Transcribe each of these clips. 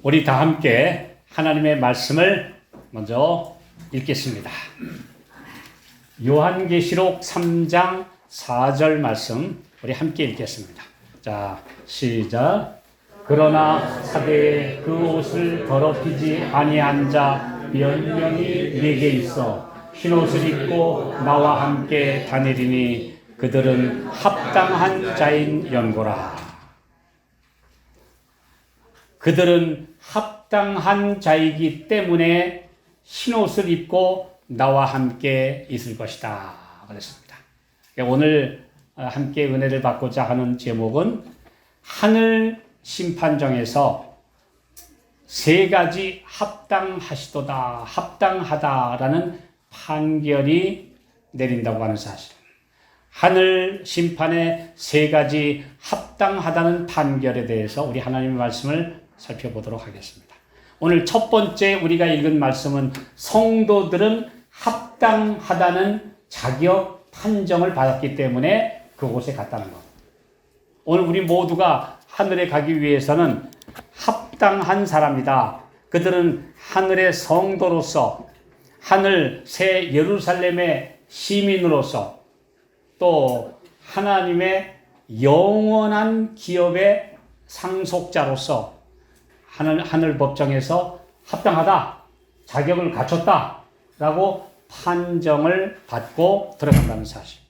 우리 다 함께 하나님의 말씀을 먼저 읽겠습니다. 요한계시록 3장 4절 말씀 우리 함께 읽겠습니다. 자, 시작. 그러나 사대에 그 옷을 더럽히지 아니한 자 몇 명이 내게 있어 흰옷을 입고 나와 함께 다니리니 그들은 합당한 자인 연고라. 그들은 합당한 자이기 때문에 흰옷을 입고 나와 함께 있을 것이다 그랬습니다. 오늘 함께 은혜를 받고자 하는 제목은 하늘 심판정에서 세 가지 합당하시도다, 합당하다라는 판결이 내린다고 하는 사실. 하늘 심판의 세 가지 합당하다는 판결에 대해서 우리 하나님의 말씀을 살펴보도록 하겠습니다. 오늘 첫 번째 우리가 읽은 말씀은 성도들은 합당하다는 자격 판정을 받았기 때문에 그곳에 갔다는 것. 오늘 우리 모두가 하늘에 가기 위해서는 합당한 사람이다. 그들은 하늘의 성도로서 하늘 새 예루살렘의 시민으로서 또 하나님의 영원한 기업의 상속자로서 하늘 법정에서 합당하다, 자격을 갖췄다라고 판정을 받고 들어간다는 사실.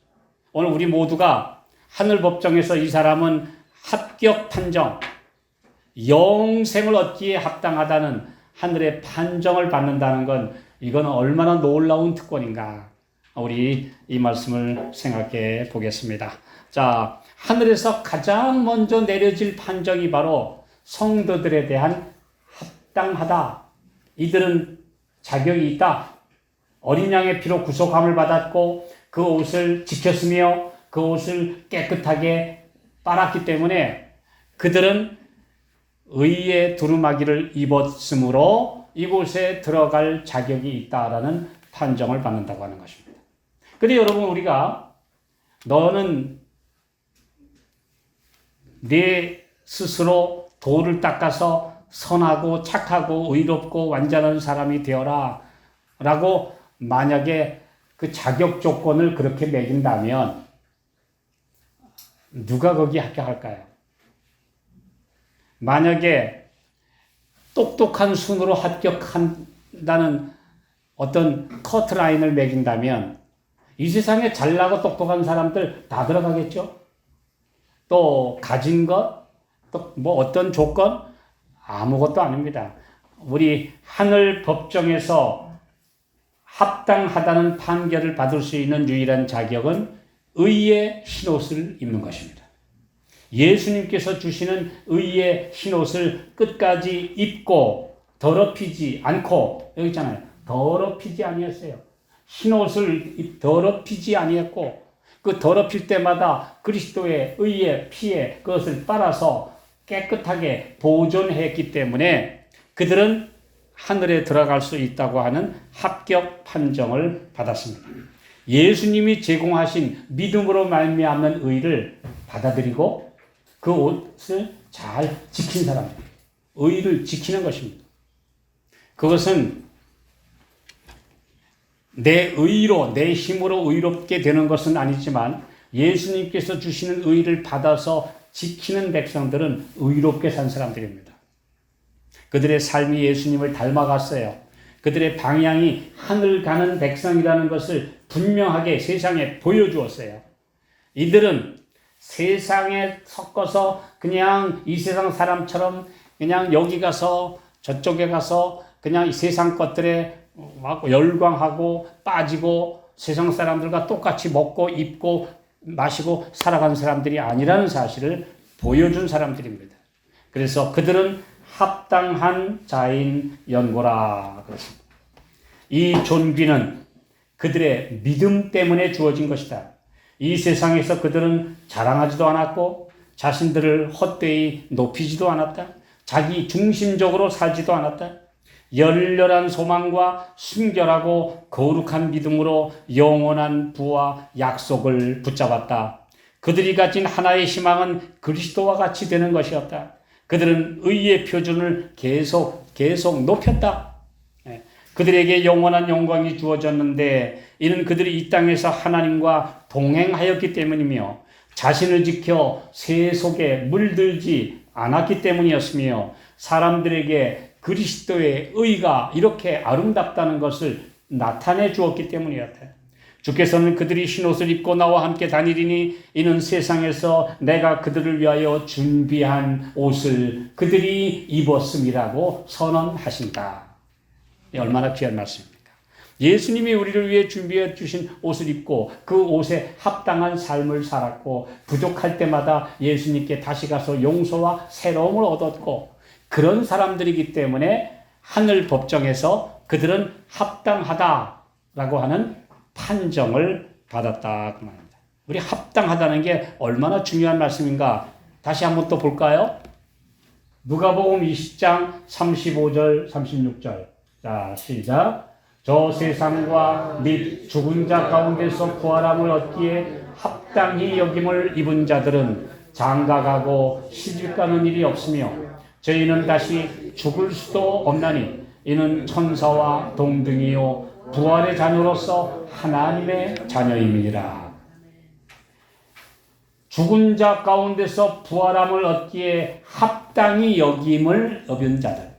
오늘 우리 모두가 하늘 법정에서 이 사람은 합격 판정, 영생을 얻기에 합당하다는 하늘의 판정을 받는다는 건 이건 얼마나 놀라운 특권인가. 우리 이 말씀을 생각해 보겠습니다. 자, 하늘에서 가장 먼저 내려질 판정이 바로 성도들에 대한 합당하다. 이들은 자격이 있다. 어린 양의 피로 구속함을 받았고 그 옷을 지켰으며 그 옷을 깨끗하게 빨았기 때문에 그들은 의의 두루마기를 입었으므로 이곳에 들어갈 자격이 있다라는 판정을 받는다고 하는 것입니다. 그런데 여러분, 우리가 너는 내 스스로 도를 닦아서 선하고 착하고 의롭고 완전한 사람이 되어라 라고 만약에 그 자격 조건을 그렇게 매긴다면 누가 거기 합격할까요? 만약에 똑똑한 순으로 합격한다는 어떤 커트라인을 매긴다면 이 세상에 잘나고 똑똑한 사람들 다 들어가겠죠? 또 가진 것, 또 뭐 어떤 조건? 아무것도 아닙니다. 우리 하늘 법정에서 합당하다는 판결을 받을 수 있는 유일한 자격은 의의 흰옷을 입는 것입니다. 예수님께서 주시는 의의 흰옷을 끝까지 입고 더럽히지 않고, 여기 있잖아요. 더럽히지 아니었어요. 흰옷을 더럽히지 아니했고 그 더럽힐 때마다 그리스도의 의의 피에 그것을 빨아서 깨끗하게 보존했기 때문에 그들은 하늘에 들어갈 수 있다고 하는 합격 판정을 받았습니다. 예수님이 제공하신 믿음으로 말미암는 의를 받아들이고 그 옷을 잘 지킨 사람, 의를 지키는 것입니다. 그것은 내 의로, 내 힘으로 의롭게 되는 것은 아니지만 예수님께서 주시는 의를 받아서 지키는 백성들은 의롭게 산 사람들입니다. 그들의 삶이 예수님을 닮아갔어요. 그들의 방향이 하늘 가는 백성이라는 것을 분명하게 세상에 보여주었어요. 이들은 세상에 섞어서 그냥 이 세상 사람처럼 그냥 여기 가서 저쪽에 가서 그냥 이 세상 것들에 막 열광하고 빠지고 세상 사람들과 똑같이 먹고 입고 마시고 살아가는 사람들이 아니라는 사실을 보여준 사람들입니다. 그래서 그들은 합당한 자인 연고라 그랬습니다. 이 존귀는 그들의 믿음 때문에 주어진 것이다. 이 세상에서 그들은 자랑하지도 않았고 자신들을 헛되이 높이지도 않았다. 자기 중심적으로 살지도 않았다. 열렬한 소망과 순결하고 거룩한 믿음으로 영원한 부와 약속을 붙잡았다. 그들이 가진 하나의 희망은 그리스도와 같이 되는 것이었다. 그들은 의의 표준을 계속 높였다. 그들에게 영원한 영광이 주어졌는데 이는 그들이 이 땅에서 하나님과 동행하였기 때문이며 자신을 지켜 세속에 물들지 않았기 때문이었으며 사람들에게 그리스도의 의가 이렇게 아름답다는 것을 나타내 주었기 때문이었다. 주께서는 그들이 흰옷을 입고 나와 함께 다니리니 이는 세상에서 내가 그들을 위하여 준비한 옷을 그들이 입었음이라고 선언하신다. 얼마나 귀한 말씀입니까? 예수님이 우리를 위해 준비해 주신 옷을 입고 그 옷에 합당한 삶을 살았고 부족할 때마다 예수님께 다시 가서 용서와 새로움을 얻었고 그런 사람들이기 때문에 하늘 법정에서 그들은 합당하다라고 하는 판정을 받았다 그 말입니다. 우리 합당하다는 게 얼마나 중요한 말씀인가 다시 한번 또 볼까요? 누가복음 20장 35절 36절 자 시작. 저 세상과 및 죽은 자 가운데서 부활함을 얻기에 합당히 여김을 입은 자들은 장가가고 시집가는 일이 없으며 저희는 다시 죽을 수도 없나니 이는 천사와 동등이요 부활의 자녀로서 하나님의 자녀임이니라. 죽은 자 가운데서 부활함을 얻기에 합당히 여김을 입은 자들.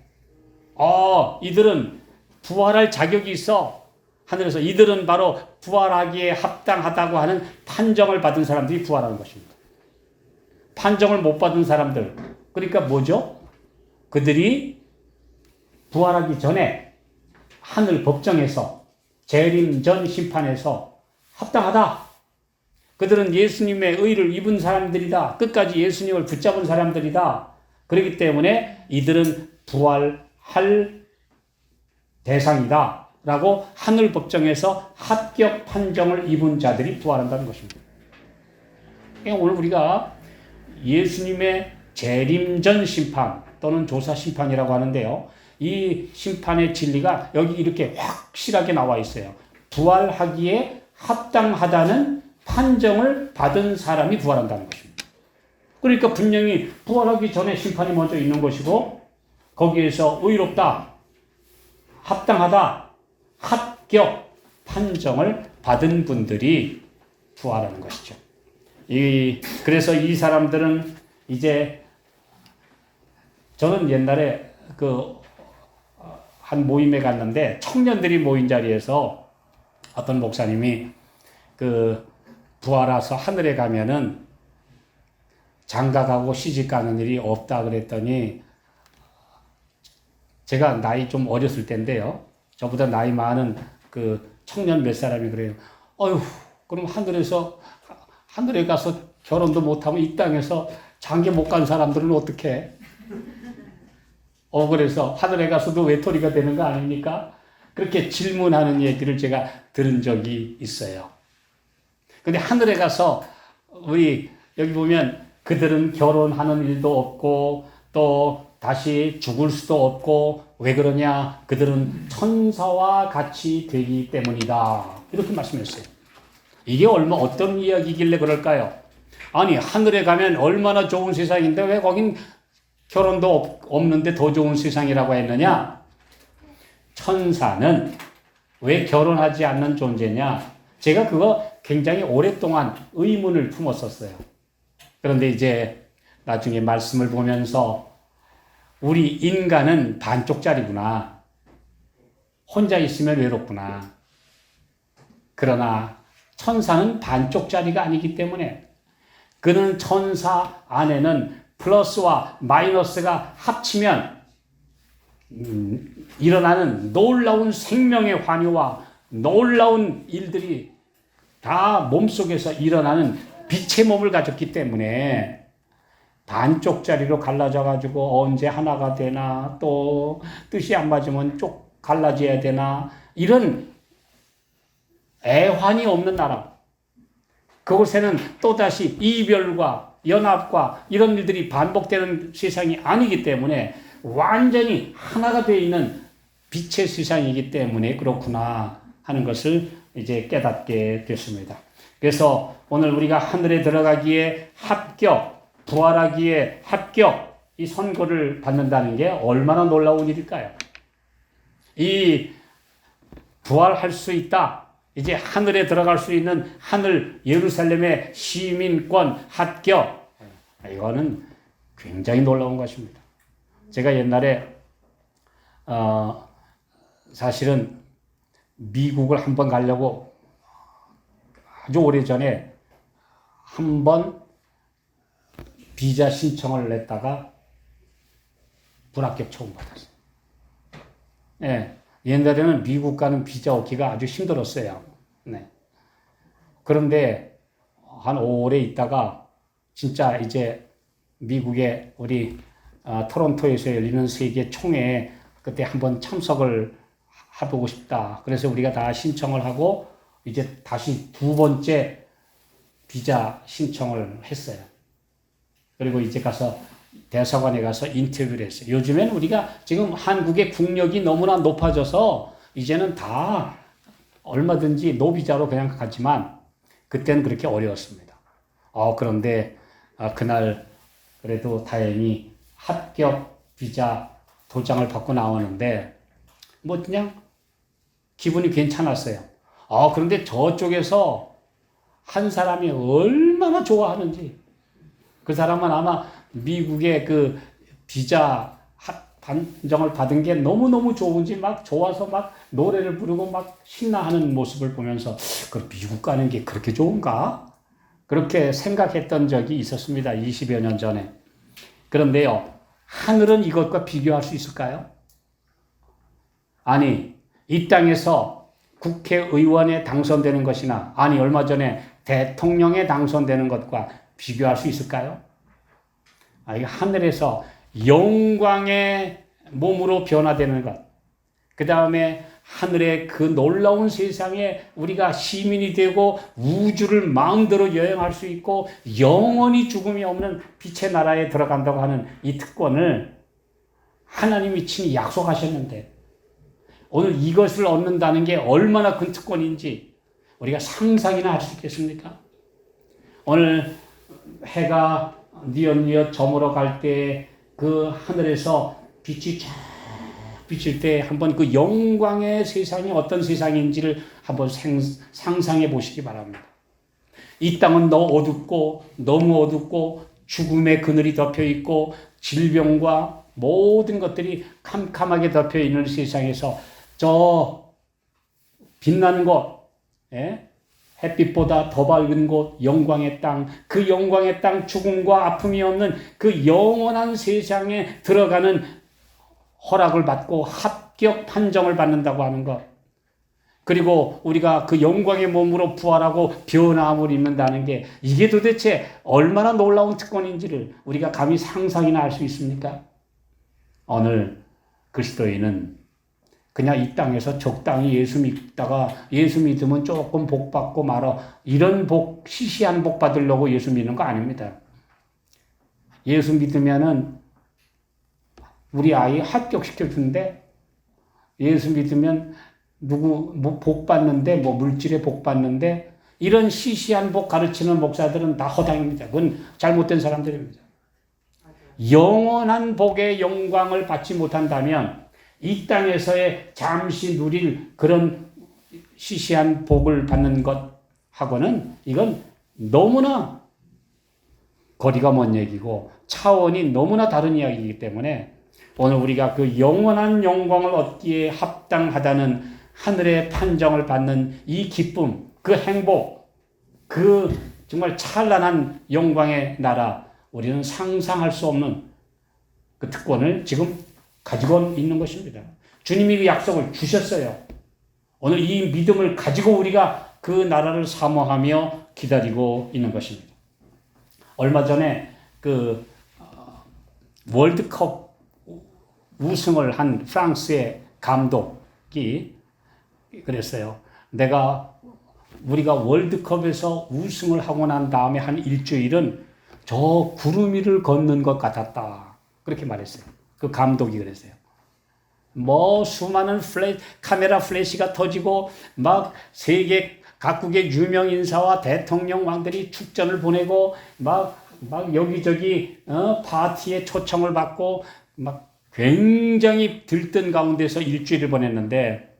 이들은 부활할 자격이 있어. 하늘에서 이들은 바로 부활하기에 합당하다고 하는 판정을 받은 사람들이 부활하는 것입니다. 판정을 못 받은 사람들. 그러니까 뭐죠? 그들이 부활하기 전에 하늘 법정에서 재림 전 심판에서 합당하다. 그들은 예수님의 의를 입은 사람들이다. 끝까지 예수님을 붙잡은 사람들이다. 그렇기 때문에 이들은 부활할 대상이다. 라고 하늘 법정에서 합격 판정을 입은 자들이 부활한다는 것입니다. 그러니까 오늘 우리가 예수님의 재림 전 심판 또는 조사 심판이라고 하는데요. 이 심판의 진리가 여기 이렇게 확실하게 나와 있어요. 부활하기에 합당하다는 판정을 받은 사람이 부활한다는 것입니다. 그러니까 분명히 부활하기 전에 심판이 먼저 있는 것이고 거기에서 의롭다, 합당하다, 합격 판정을 받은 분들이 부활하는 것이죠. 그래서 이 사람들은 이제 저는 옛날에 한 모임에 갔는데 청년들이 모인 자리에서 어떤 목사님이 부활해서 하늘에 가면은 장가가고 시집가는 일이 없다 그랬더니 제가 나이 좀 어렸을 때인데요. 저보다 나이 많은 청년 몇 사람이 그래요. 그럼 하늘에 가서 결혼도 못하면 이 땅에서 장가 못 간 사람들은 어떻게? 그래서 하늘에 가서도 외톨이가 되는 거 아닙니까? 그렇게 질문하는 얘기를 제가 들은 적이 있어요. 근데 하늘에 가서 우리 여기 보면 그들은 결혼하는 일도 없고 또 다시 죽을 수도 없고 왜 그러냐? 그들은 천사와 같이 되기 때문이다. 이렇게 말씀했어요. 이게 어떤 이야기길래 그럴까요? 아니 하늘에 가면 얼마나 좋은 세상인데 왜 거긴 결혼도 없는데 더 좋은 세상이라고 했느냐? 천사는 왜 결혼하지 않는 존재냐? 제가 그거 굉장히 오랫동안 의문을 품었었어요. 그런데 이제 나중에 말씀을 보면서 우리 인간은 반쪽짜리구나. 혼자 있으면 외롭구나. 그러나 천사는 반쪽짜리가 아니기 때문에 그는 천사 안에는 플러스와 마이너스가 합치면 일어나는 놀라운 생명의 환희와 놀라운 일들이 다 몸속에서 일어나는 빛의 몸을 가졌기 때문에 반쪽짜리로 갈라져가지고 언제 하나가 되나 또 뜻이 안 맞으면 갈라져야 되나 이런 애환이 없는 나라. 그곳에는 또다시 이별과 연합과 이런 일들이 반복되는 세상이 아니기 때문에 완전히 하나가 되어 있는 빛의 세상이기 때문에 그렇구나 하는 것을 이제 깨닫게 됐습니다. 그래서 오늘 우리가 하늘에 들어가기에 합격, 부활하기에 합격, 이 선고를 받는다는 게 얼마나 놀라운 일일까요? 이 부활할 수 있다. 이제 하늘에 들어갈 수 있는 하늘 예루살렘의 시민권 합격. 이거는 굉장히 놀라운 것입니다. 제가 옛날에 사실은 미국을 한번 가려고 아주 오래전에 한번 비자 신청을 냈다가 불합격 처음 받았어요. 예, 옛날에는 미국 가는 비자 얻기가 아주 힘들었어요. 네. 그런데 한 오래 있다가 진짜 이제 미국의 우리 토론토에서 열리는 세계 총회에 그때 한번 참석을 해보고 싶다. 그래서 우리가 다 신청을 하고 이제 다시 두 번째 비자 신청을 했어요. 그리고 이제 가서 대사관에 가서 인터뷰를 했어요. 요즘엔 우리가 지금 한국의 국력이 너무나 높아져서 이제는 다 얼마든지 노비자로 그냥 갔지만 그때는 그렇게 어려웠습니다. 그런데 그날 그래도 다행히 합격 비자 도장을 받고 나오는데 뭐 그냥 기분이 괜찮았어요. 그런데 저쪽에서 한 사람이 얼마나 좋아하는지 그 사람은 아마 미국의 그 비자 판정을 받은 게 너무너무 좋은지 막 좋아서 막 노래를 부르고 막 신나하는 모습을 보면서 그 미국 가는 게 그렇게 좋은가? 그렇게 생각했던 적이 있었습니다. 20여 년 전에. 그런데요, 하늘은 이것과 비교할 수 있을까요? 아니, 이 땅에서 국회의원에 당선되는 것이나, 아니, 얼마 전에 대통령에 당선되는 것과 비교할 수 있을까요? 이 하늘에서 영광의 몸으로 변화되는 것, 그 다음에 하늘의 그 놀라운 세상에 우리가 시민이 되고 우주를 마음대로 여행할 수 있고 영원히 죽음이 없는 빛의 나라에 들어간다고 하는 이 특권을 하나님이 친히 약속하셨는데 오늘 이것을 얻는다는 게 얼마나 큰 특권인지 우리가 상상이나 할 수 있겠습니까? 오늘 해가 뉘엿뉘엿 저물어 갈 때 그 하늘에서 빛이 쫙 비칠 때 한번 그 영광의 세상이 어떤 세상인지를 한번 상상해 보시기 바랍니다. 이 땅은 너무 어둡고 죽음의 그늘이 덮여 있고 질병과 모든 것들이 캄캄하게 덮여 있는 세상에서 저 빛나는 곳, 햇빛보다 더 밝은 곳, 영광의 땅, 그 영광의 땅, 죽음과 아픔이 없는 그 영원한 세상에 들어가는 허락을 받고 합격 판정을 받는다고 하는 것. 그리고 우리가 그 영광의 몸으로 부활하고 변화함을 입는다는 게 이게 도대체 얼마나 놀라운 특권인지를 우리가 감히 상상이나 할 수 있습니까? 오늘 그리스도인은 그냥 이 땅에서 적당히 예수 믿다가 예수 믿으면 조금 복 받고 말어 이런 시시한 복 받으려고 예수 믿는 거 아닙니다. 예수 믿으면은 우리 아이 합격시켜주는데 예수 믿으면 복 받는데 물질에 복 받는데 이런 시시한 복 가르치는 목사들은 다 허당입니다. 그건 잘못된 사람들입니다. 영원한 복의 영광을 받지 못한다면 이 땅에서의 잠시 누릴 그런 시시한 복을 받는 것하고는 이건 너무나 거리가 먼 얘기고 차원이 너무나 다른 이야기이기 때문에 오늘 우리가 그 영원한 영광을 얻기에 합당하다는 하늘의 판정을 받는 이 기쁨, 그 행복, 그 정말 찬란한 영광의 나라, 우리는 상상할 수 없는 그 특권을 지금 가지고 있는 것입니다. 주님이 그 약속을 주셨어요. 오늘 이 믿음을 가지고 우리가 그 나라를 사모하며 기다리고 있는 것입니다. 얼마 전에 그 월드컵 우승을 한 프랑스의 감독이 그랬어요. 우리가 월드컵에서 우승을 하고 난 다음에 한 일주일은 저 구름 위를 걷는 것 같았다. 그렇게 말했어요. 그 감독이 그랬어요. 수많은 카메라 플래시가 터지고 막 세계 각국의 유명 인사와 대통령 왕들이 축전을 보내고 막 막 여기저기 파티에 초청을 받고 막 굉장히 들뜬 가운데서 일주일을 보냈는데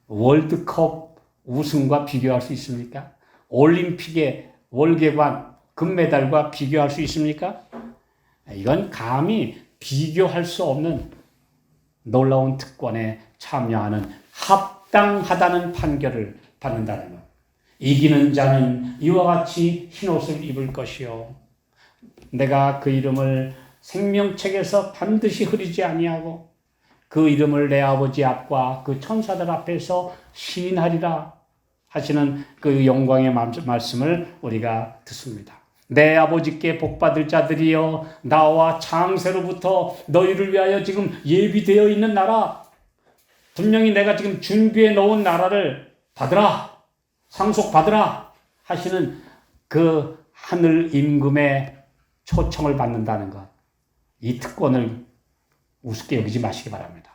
월드컵 우승과 비교할 수 있습니까? 올림픽의 월계관 금메달과 비교할 수 있습니까? 이건 감히 비교할 수 없는 놀라운 특권에 참여하는 합당하다는 판결을 받는다는 것. 이기는 자는 이와 같이 흰옷을 입을 것이요 내가 그 이름을 생명책에서 반드시 흐리지 아니하고 그 이름을 내 아버지 앞과 그 천사들 앞에서 시인하리라 하시는 그 영광의 말씀을 우리가 듣습니다. 내 아버지께 복받을 자들이여 나와 창세로부터 너희를 위하여 지금 예비되어 있는 나라, 분명히 내가 지금 준비해 놓은 나라를 받으라, 상속받으라 하시는 그 하늘 임금의 초청을 받는다는 것, 이 특권을 우습게 여기지 마시기 바랍니다.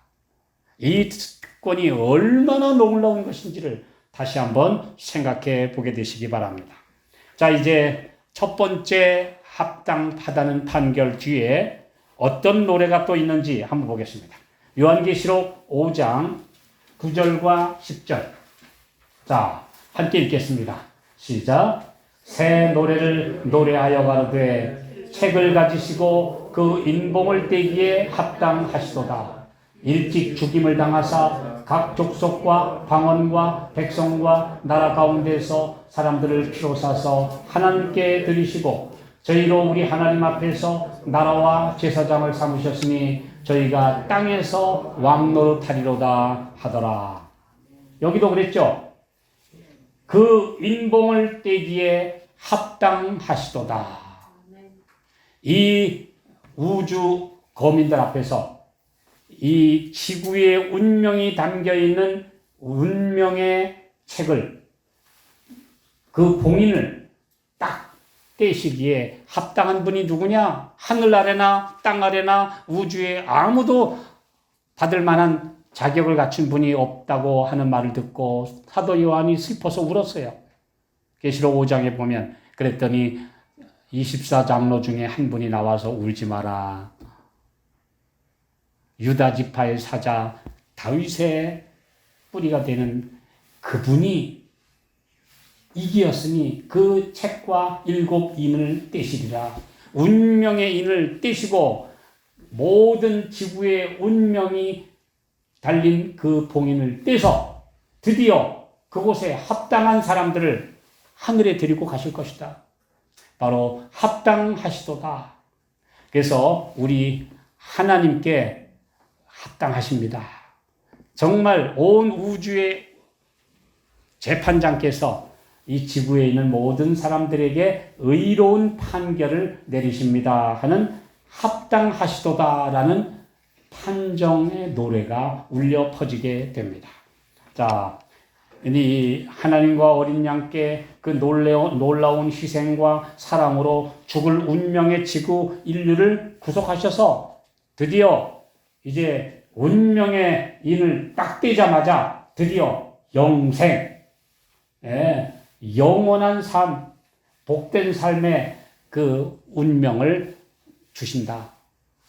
이 특권이 얼마나 놀라운 것인지를 다시 한번 생각해 보게 되시기 바랍니다. 자, 이제 첫 번째 합당하다는 판결 뒤에 어떤 노래가 또 있는지 한번 보겠습니다. 요한계시록 5장 9절과 10절. 자, 함께 읽겠습니다. 시작. 새 노래를 노래하여 가로되 책을 가지시고 그 인봉을 떼기에 합당하시도다. 일찍 죽임을 당하사 각 족속과 방언과 백성과 나라 가운데서 사람들을 피로 사서 하나님께 드리시고 저희로 우리 하나님 앞에서 나라와 제사장을 삼으셨으니 저희가 땅에서 왕노릇하리로다 하더라. 여기도 그랬죠. 그 인봉을 떼기에 합당하시도다. 이 우주 거민들 앞에서 이 지구의 운명이 담겨있는 운명의 책을, 그 봉인을 딱 떼시기에 합당한 분이 누구냐? 하늘 아래나 땅 아래나 우주에 아무도 받을 만한 자격을 갖춘 분이 없다고 하는 말을 듣고 사도 요한이 슬퍼서 울었어요. 계시록 5장에 보면 그랬더니 24장로 중에 한 분이 나와서 울지 마라. 유다 지파의 사자 다윗의 뿌리가 되는 그분이 이기었으니 그 책과 7 인을 떼시리라. 운명의 인을 떼시고 모든 지구의 운명이 달린 그 봉인을 떼서 드디어 그곳에 합당한 사람들을 하늘에 데리고 가실 것이다. 바로 합당하시도다. 그래서 우리 하나님께 합당하십니다. 정말 온 우주의 재판장께서 이 지구에 있는 모든 사람들에게 의로운 판결을 내리십니다 하는 합당하시도다라는 판정의 노래가 울려 퍼지게 됩니다. 자, 이 하나님과 어린 양께 그 놀라운 희생과 사랑으로 죽을 운명의 지구 인류를 구속하셔서 드디어 이제 운명의 인을 딱 떼자마자 드디어 영생, 영원한 삶, 복된 삶의 그 운명을 주신다.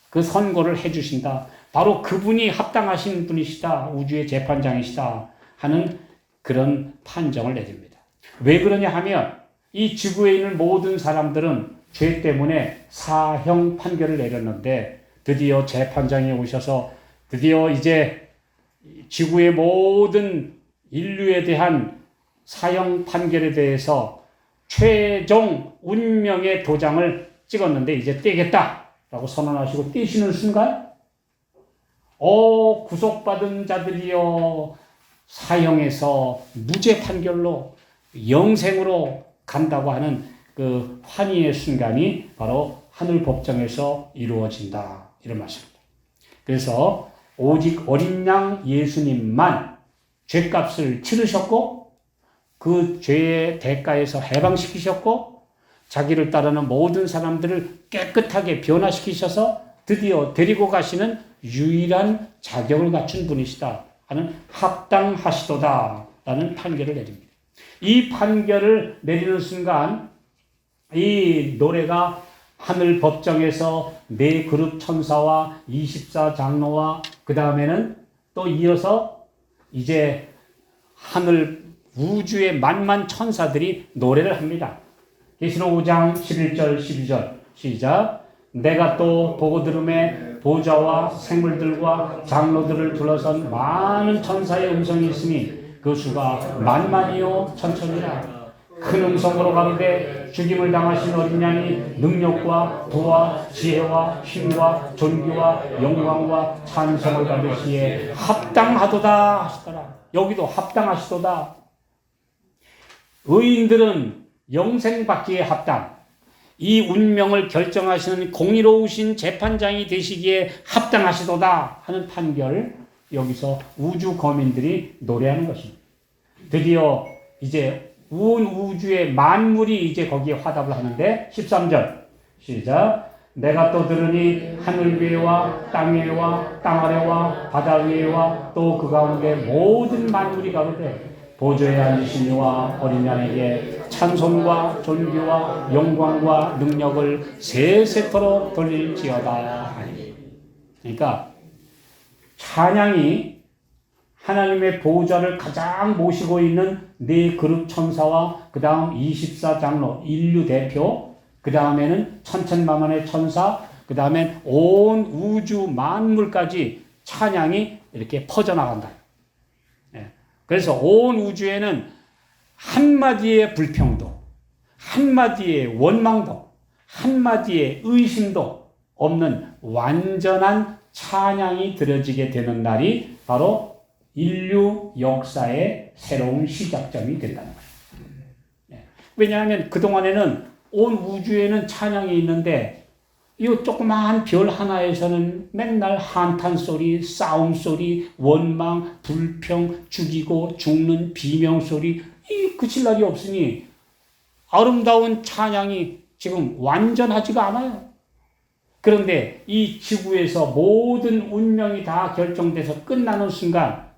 그 선고를 해주신다. 바로 그분이 합당하신 분이시다. 우주의 재판장이시다. 하는 그런 판정을 내립니다. 왜 그러냐 하면 이 지구에 있는 모든 사람들은 죄 때문에 사형 판결을 내렸는데 드디어 재판장이 오셔서 드디어 이제 지구의 모든 인류에 대한 사형 판결에 대해서 최종 운명의 도장을 찍었는데 이제 떼겠다라고 선언하시고 떼시는 순간 구속받은 자들이여 사형에서 무죄 판결로 영생으로 간다고 하는 그 환희의 순간이 바로 하늘 법정에서 이루어진다. 이런 말씀입니다. 그래서 오직 어린 양 예수님만 죄값을 치르셨고 그 죄의 대가에서 해방시키셨고 자기를 따르는 모든 사람들을 깨끗하게 변화시키셔서 드디어 데리고 가시는 유일한 자격을 갖춘 분이시다 하는 합당하시도다 라는 판결을 내립니다. 이 판결을 내리는 순간 이 노래가 하늘 법정에서 네 그룹 천사와 24장로와 그 다음에는 또 이어서 이제 하늘 우주의 만만 천사들이 노래를 합니다. 계시록 5장 11절 12절 시작. 내가 또 보고 들음에 보좌와 생물들과 장로들을 둘러선 많은 천사의 음성이 있으니 그 수가 만만이요 천천이라. 큰 음성으로 가로되 죽임을 당하신 어린 양이 능력과 부와 지혜와 힘과 존귀와 영광과 찬송을 받으시에 합당하도다 하시더라. 여기도 합당하시도다. 의인들은 영생받기에 합당, 이 운명을 결정하시는 공의로우신 재판장이 되시기에 합당하시도다 하는 판결을 여기서 우주 거민들이 노래하는 것입니다. 드디어 이제 온 우주의 만물이 이제 거기에 화답을 하는데 13절 시작. 내가 또 들으니 하늘 위에와 땅 위에와 땅 아래와 바다 위에와 또 그 가운데 모든 만물이 가로되 보좌에 앉으신 이와 어린 양에게 찬송과 존귀와 영광과 능력을 세세토록 돌릴지어다. 그러니까 찬양이 하나님의 보좌를 가장 모시고 있는 네 그룹 천사와 그 다음 24장로 인류 대표, 그 다음에는 천천만만의 천사, 그 다음엔 온 우주 만물까지 찬양이 이렇게 퍼져나간다. 그래서 온 우주에는 한마디의 불평도, 한마디의 원망도, 한마디의 의심도 없는 완전한 찬양이 드려지게 되는 날이 바로 인류 역사의 새로운 시작점이 된다는 거예요. 왜냐하면 그동안에는 온 우주에는 찬양이 있는데 이 조그마한 별 하나에서는 맨날 한탄 소리, 싸움 소리, 원망, 불평, 죽이고 죽는 비명 소리, 이 그칠 날이 없으니 아름다운 찬양이 지금 완전하지가 않아요. 그런데 이 지구에서 모든 운명이 다 결정돼서 끝나는 순간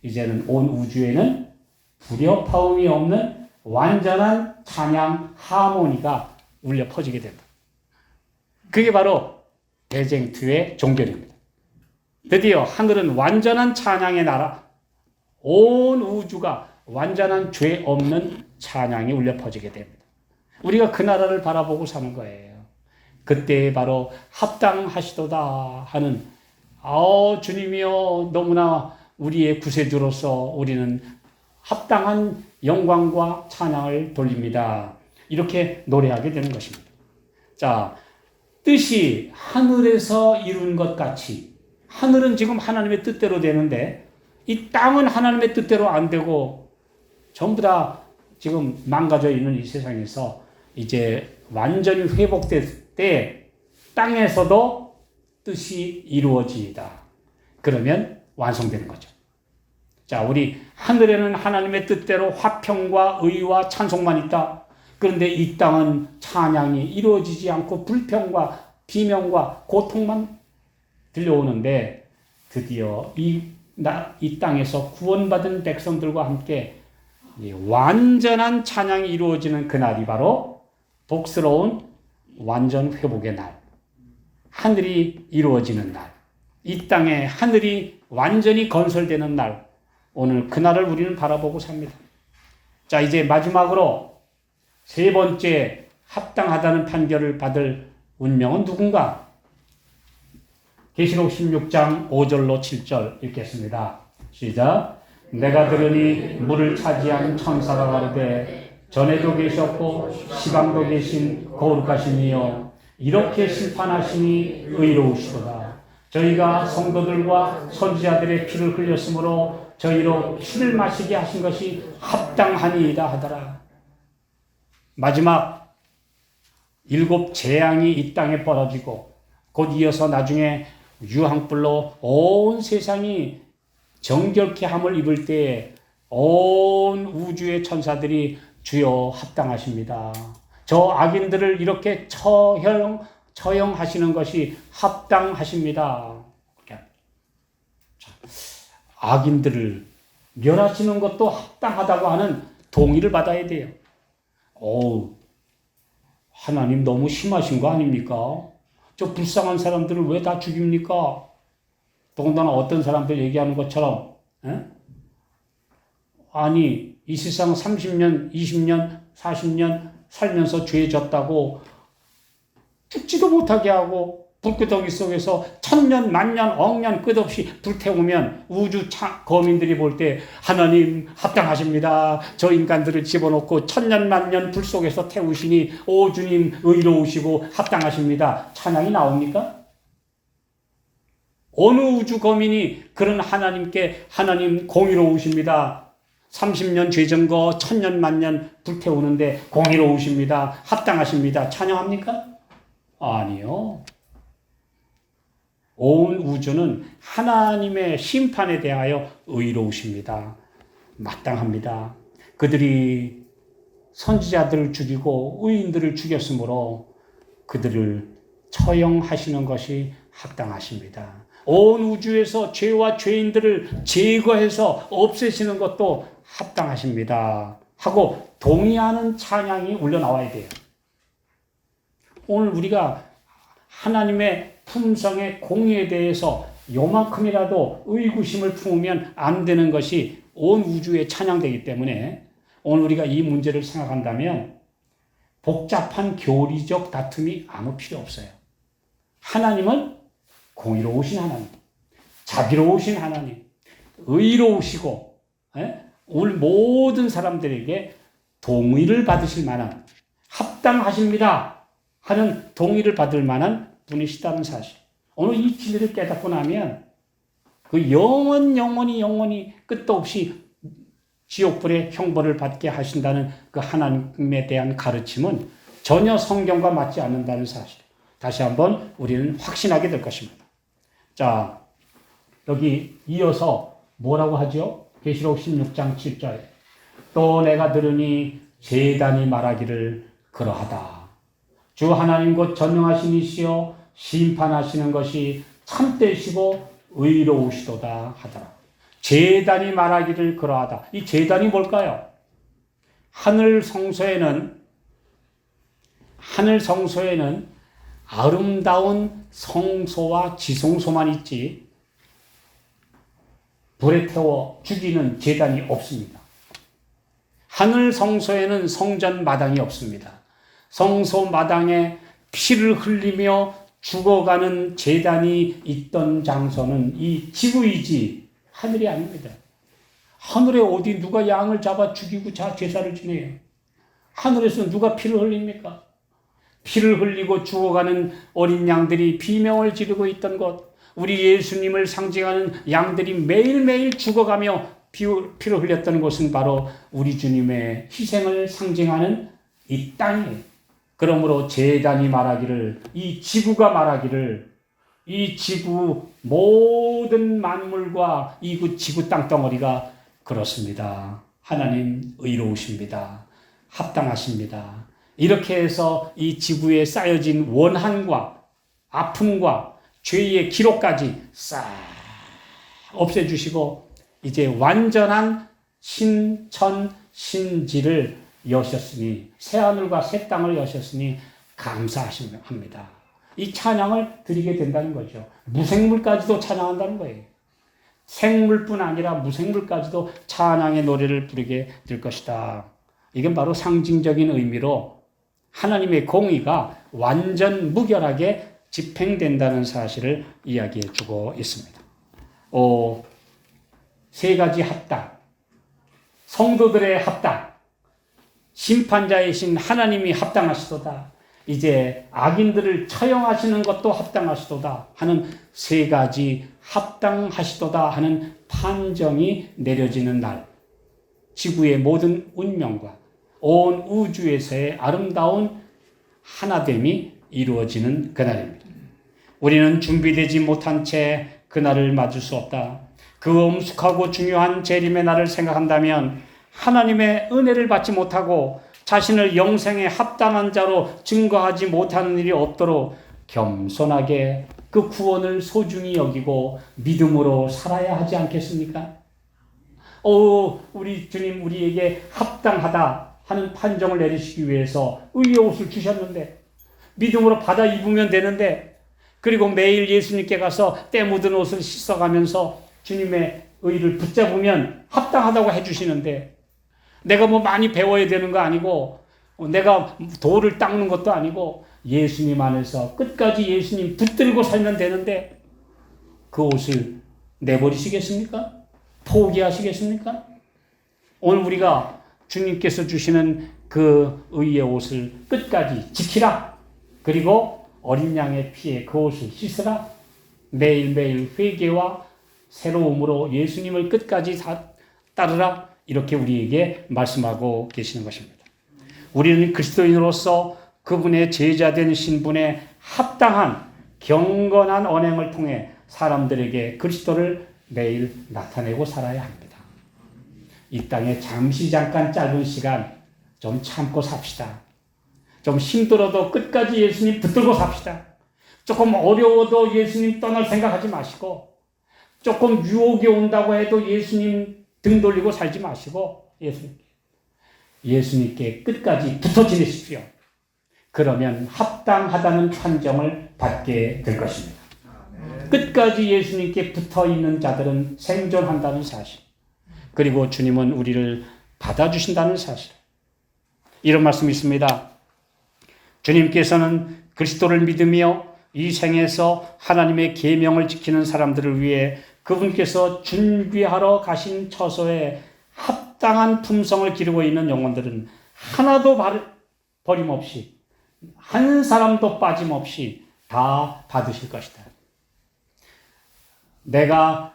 이제는 온 우주에는 불협화음이 없는 완전한 찬양 하모니가 울려 퍼지게 된다. 그게 바로 대쟁투의 종결입니다. 드디어 하늘은 완전한 찬양의 나라, 온 우주가 완전한 죄 없는 찬양이 울려 퍼지게 됩니다. 우리가 그 나라를 바라보고 사는 거예요. 그때 바로 합당하시도다 하는 주님이여 너무나 우리의 구세주로서 우리는 합당한 영광과 찬양을 돌립니다. 이렇게 노래하게 되는 것입니다. 자, 뜻이 하늘에서 이룬 것 같이 하늘은 지금 하나님의 뜻대로 되는데 이 땅은 하나님의 뜻대로 안 되고 전부 다 지금 망가져 있는 이 세상에서 이제 완전히 회복될 때 땅에서도 뜻이 이루어지이다. 그러면 완성되는 거죠. 자, 우리 하늘에는 하나님의 뜻대로 화평과 의와 찬송만 있다. 그런데 이 땅은 찬양이 이루어지지 않고 불평과 비명과 고통만 들려오는데 드디어 이 땅에서 구원받은 백성들과 함께 완전한 찬양이 이루어지는 그날이 바로 복스러운 완전 회복의 날, 하늘이 이루어지는 날, 이 땅에 하늘이 완전히 건설되는 날, 오늘 그날을 우리는 바라보고 삽니다. 자, 이제 마지막으로 세 번째 합당하다는 판결을 받을 운명은 누군가? 계시록 16장 5절로 7절 읽겠습니다. 시작. 내가 들으니 물을 차지한 천사가 가로되 전에도 계셨고 시방도 계신 거룩하신 이여 이렇게 심판하시니 의로우시도다. 저희가 성도들과 선지자들의 피를 흘렸으므로 저희로 피를 마시게 하신 것이 합당하니이다 하더라. 마지막 7 재앙이 이 땅에 벌어지고 곧 이어서 나중에 유황불로 온 세상이 정결케 함을 입을 때에 온 우주의 천사들이 주여 합당하십니다. 저 악인들을 이렇게 처형하시는 것이 합당하십니다. 악인들을 멸하시는 것도 합당하다고 하는 동의를 받아야 돼요. 하나님 너무 심하신 거 아닙니까? 저 불쌍한 사람들을 왜 다 죽입니까? 더군다나 어떤 사람들 얘기하는 것처럼, 에? 아니, 이 세상 30년, 20년, 40년 살면서 죄 졌다고 죽지도 못하게 하고 불구덩이 속에서 천년, 만년, 억년 끝없이 불태우면 우주 거민들이 볼 때 하나님 합당하십니다. 저 인간들을 집어넣고 천년, 만년 불 속에서 태우시니 오 주님 의로우시고 합당하십니다. 찬양이 나옵니까? 어느 우주 거민이 그런 하나님께 하나님 공의로우십니다. 30년 죄진 거 천년, 만년 불태우는데 공의로우십니다. 합당하십니다. 찬양합니까? 아니요. 온 우주는 하나님의 심판에 대하여 의로우십니다. 마땅합니다. 그들이 선지자들을 죽이고 의인들을 죽였으므로 그들을 처형하시는 것이 합당하십니다. 온 우주에서 죄와 죄인들을 제거해서 없애시는 것도 합당하십니다. 하고 동의하는 찬양이 울려나와야 돼요. 오늘 우리가 하나님의 품성의 공의에 대해서 요만큼이라도 의구심을 품으면 안 되는 것이 온 우주에 찬양되기 때문에 오늘 우리가 이 문제를 생각한다면 복잡한 교리적 다툼이 아무 필요 없어요. 하나님은 공의로우신 하나님, 자비로우신 하나님, 의로우시고 오늘 모든 사람들에게 동의를 받으실 만한 합당하십니다 하는 동의를 받을 만한 분이시다는 사실. 오늘 이 진리를 깨닫고 나면 그 영원히 끝도 없이 지옥불의 형벌을 받게 하신다는 그 하나님에 대한 가르침은 전혀 성경과 맞지 않는다는 사실. 다시 한번 우리는 확신하게 될 것입니다. 자, 여기 이어서 뭐라고 하죠? 계시록 16장 7절. 또 내가 들으니 제단이 말하기를 그러하다. 주 하나님 곧 전능하신 이시여 심판하시는 것이 참되시고 의로우시도다 하더라. 제단이 말하기를 그러하다. 이 제단이 뭘까요? 하늘 성소에는 아름다운 성소와 지성소만 있지 불에 태워 죽이는 제단이 없습니다. 하늘 성소에는 성전 마당이 없습니다. 성소 마당에 피를 흘리며 죽어가는 제단이 있던 장소는 이 지구이지 하늘이 아닙니다. 하늘에 어디 누가 양을 잡아 죽이고 제사를 지내요? 하늘에서 누가 피를 흘립니까? 피를 흘리고 죽어가는 어린 양들이 비명을 지르고 있던 것, 우리 예수님을 상징하는 양들이 매일매일 죽어가며 피를 흘렸던 곳은 바로 우리 주님의 희생을 상징하는 이 땅이에요. 그러므로 제단이 말하기를, 이 지구가 말하기를, 이 지구 모든 만물과 이 지구 땅덩어리가 그렇습니다. 하나님 의로우십니다. 합당하십니다. 이렇게 해서 이 지구에 쌓여진 원한과 아픔과 죄의 기록까지 싹 없애주시고 이제 완전한 신천 신지를 여셨으니, 새하늘과 새 땅을 여셨으니 감사하십니다. 이 찬양을 드리게 된다는 거죠. 무생물까지도 찬양한다는 거예요. 생물뿐 아니라 무생물까지도 찬양의 노래를 부르게 될 것이다. 이건 바로 상징적인 의미로 하나님의 공의가 완전 무결하게 집행된다는 사실을 이야기해 주고 있습니다. 세 가지 합당, 성도들의 합당, 심판자이신 하나님이 합당하시도다. 이제 악인들을 처형하시는 것도 합당하시도다 하는 세 가지 합당하시도다 하는 판정이 내려지는 날, 지구의 모든 운명과 온 우주에서의 아름다운 하나됨이 이루어지는 그날입니다. 우리는 준비되지 못한 채 그날을 맞을 수 없다. 그 엄숙하고 중요한 재림의 날을 생각한다면 하나님의 은혜를 받지 못하고 자신을 영생에 합당한 자로 증거하지 못하는 일이 없도록 겸손하게 그 구원을 소중히 여기고 믿음으로 살아야 하지 않겠습니까? 우리 주님 우리에게 합당하다. 하는 판정을 내리시기 위해서 의의 옷을 주셨는데, 믿음으로 받아 입으면 되는데, 그리고 매일 예수님께 가서 때 묻은 옷을 씻어가면서 주님의 의를 붙잡으면 합당하다고 해주시는데, 내가 뭐 많이 배워야 되는 거 아니고, 내가 돌을 닦는 것도 아니고, 예수님 안에서 끝까지 예수님 붙들고 살면 되는데, 그 옷을 내버리시겠습니까? 포기하시겠습니까? 오늘 우리가 주님께서 주시는 그 의의 옷을 끝까지 지키라. 그리고 어린 양의 피에 그 옷을 씻으라. 매일매일 회개와 새로움으로 예수님을 끝까지 따르라. 이렇게 우리에게 말씀하고 계시는 것입니다. 우리는 그리스도인으로서 그분의 제자된 신분에 합당한 경건한 언행을 통해 사람들에게 그리스도를 매일 나타내고 살아야 합니다. 이 땅에 잠깐 짧은 시간 좀 참고 삽시다. 좀 힘들어도 끝까지 예수님 붙들고 삽시다. 조금 어려워도 예수님 떠날 생각하지 마시고, 조금 유혹이 온다고 해도 예수님 등 돌리고 살지 마시고 예수님께 끝까지 붙어 지내십시오. 그러면 합당하다는 판정을 받게 될 것입니다. 끝까지 예수님께 붙어 있는 자들은 생존한다는 사실, 그리고 주님은 우리를 받아주신다는 사실, 이런 말씀이 있습니다. 주님께서는 그리스도를 믿으며 이 생에서 하나님의 계명을 지키는 사람들을 위해 그분께서 준비하러 가신 처소에 합당한 품성을 기르고 있는 영혼들은 하나도 버림없이, 한 사람도 빠짐없이 다 받으실 것이다. 내가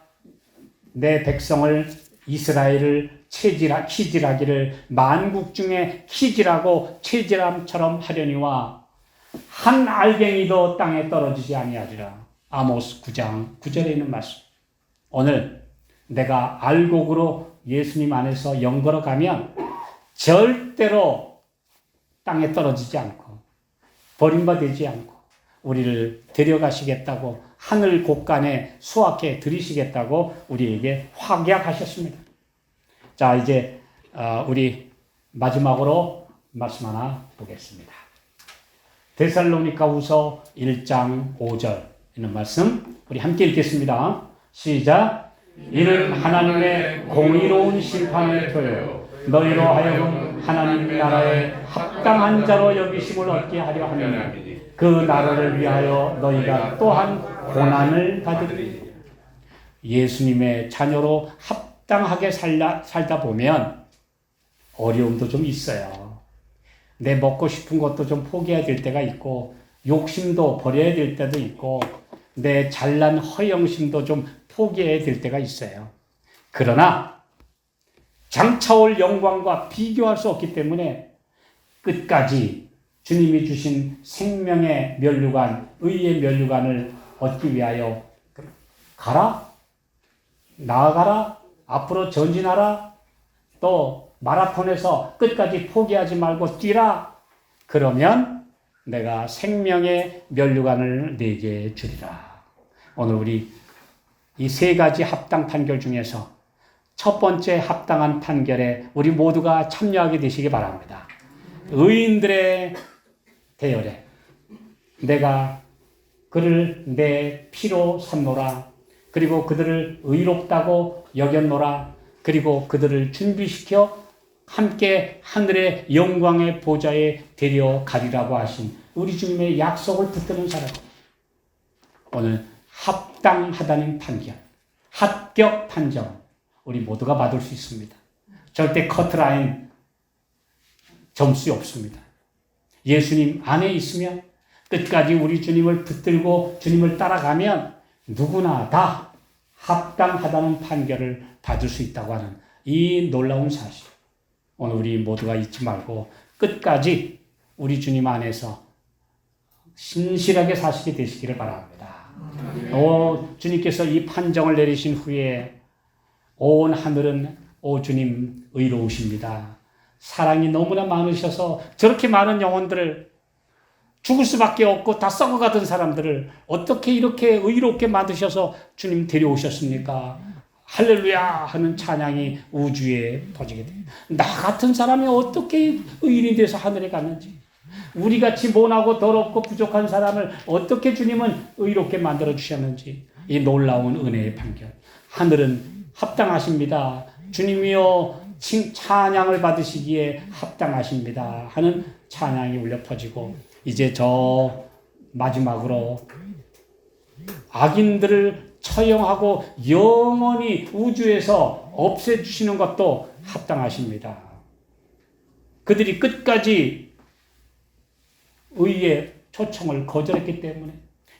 내 백성을, 이스라엘을 키질하기를 만국 중에 키질하고 체질함처럼 하려니와 한 알갱이도 땅에 떨어지지 아니하리라. 아모스 9장 9절에 있는 말씀. 오늘 내가 알곡으로 예수님 안에서 영걸어 가면 절대로 땅에 떨어지지 않고 버림받지 않고 우리를 데려가시겠다고, 하늘 곳간에 수확해 들이시겠다고 우리에게 확약하셨습니다. 자, 이제 우리 마지막으로 말씀 하나 보겠습니다. 데살로니가후서 1장 5절 있는 말씀 우리 함께 읽겠습니다. 시작. 이는 하나님의 공의로운 심판을 토요 너희로 하여금 하나님 나라에 합당한 자로 여기심을 얻게 하려 하느니 그 나라를 위하여 너희가 또한 고난을 받으리. 예수님의 자녀로 합당하게 살다 보면 어려움도 좀 있어요. 내 먹고 싶은 것도 좀 포기해야 될 때가 있고, 욕심도 버려야 될 때도 있고, 내 잘난 허영심도 좀 포기해야 될 때가 있어요. 그러나 장차올 영광과 비교할 수 없기 때문에 끝까지 주님이 주신 생명의 면류관, 의의 면류관을 얻기 위하여 가라, 나아가라, 앞으로 전진하라, 또 마라톤에서 끝까지 포기하지 말고 뛰라. 그러면 내가 생명의 면류관을 내게 주리라. 오늘 우리 이 세 가지 합당 판결 중에서 첫 번째 합당한 판결에 우리 모두가 참여하게 되시기 바랍니다. 의인들의 대열에 내가 그를 내 피로 샀노라. 그리고 그들을 의롭다고 여겼노라. 그리고 그들을 준비시켜 함께 하늘의 영광의 보좌에 데려가리라고 하신 우리 주님의 약속을 붙드는 사람, 오늘 합당하다는 판결, 합격 판정 우리 모두가 받을 수 있습니다. 절대 커트라인 점수 없습니다. 예수님 안에 있으면, 끝까지 우리 주님을 붙들고 주님을 따라가면 누구나 다 합당하다는 판결을 받을 수 있다고 하는 이 놀라운 사실, 오늘 우리 모두가 잊지 말고 끝까지 우리 주님 안에서 신실하게 사시게 되시기를 바랍니다. 주님께서 이 판정을 내리신 후에 온 하늘은 오 주님 의로우십니다. 사랑이 너무나 많으셔서 저렇게 많은 영혼들을, 죽을 수밖에 없고 다 썩어가던 사람들을 어떻게 이렇게 의롭게 만드셔서 주님 데려오셨습니까? 할렐루야 하는 찬양이 우주에 퍼지게 돼요. 나 같은 사람이 어떻게 의인이 돼서 하늘에 갔는지, 우리같이 모나고 더럽고 부족한 사람을 어떻게 주님은 의롭게 만들어 주셨는지, 이 놀라운 은혜의 판결. 하늘은 합당하십니다. 주님이여 찬양을 받으시기에 합당하십니다 하는 찬양이 울려 퍼지고, 이제 저 마지막으로 악인들을 처형하고 영원히 우주에서 없애주시는 것도 합당하십니다. 그들이 끝까지 의의 초청을 거절했기 때문에,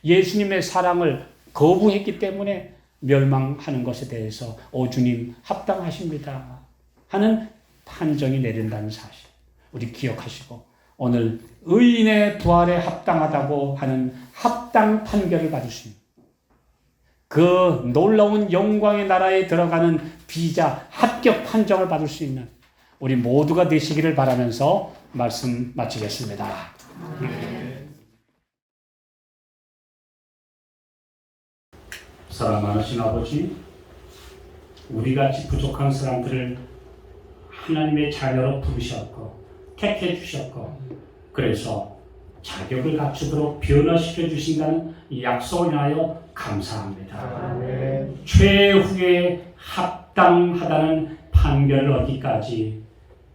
예수님의 사랑을 거부했기 때문에 멸망하는 것에 대해서 주님 합당하십니다 하는 판정이 내린다는 사실 우리 기억하시고, 오늘 의인의 부활에 합당하다고 하는 합당 판결을 받을 수 있는, 그 놀라운 영광의 나라에 들어가는 비자 합격 판정을 받을 수 있는 우리 모두가 되시기를 바라면서 말씀 마치겠습니다. 사랑 많으신 아버지, 우리같이 부족한 사람들을 하나님의 자녀로 부르셨고 택해 주셨고, 그래서 자격을 갖추도록 변화시켜 주신다는 이 약속을 인하여 감사합니다. 최후에 합당하다는 판결을 얻기까지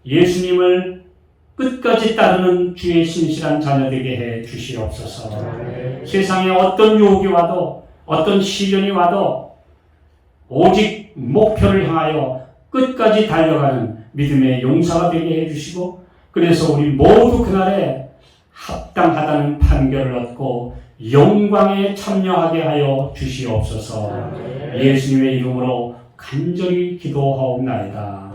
예수님을 끝까지 따르는 주의 신실한 자녀되게 해 주시옵소서. 세상에 어떤 유혹이 와도, 어떤 시련이 와도 오직 목표를 향하여 끝까지 달려가는 믿음의 용사가 되게 해주시고, 그래서 우리 모두 그날에 합당하다는 판결을 얻고 영광에 참여하게 하여 주시옵소서. 예수님의 이름으로 간절히 기도하옵나이다.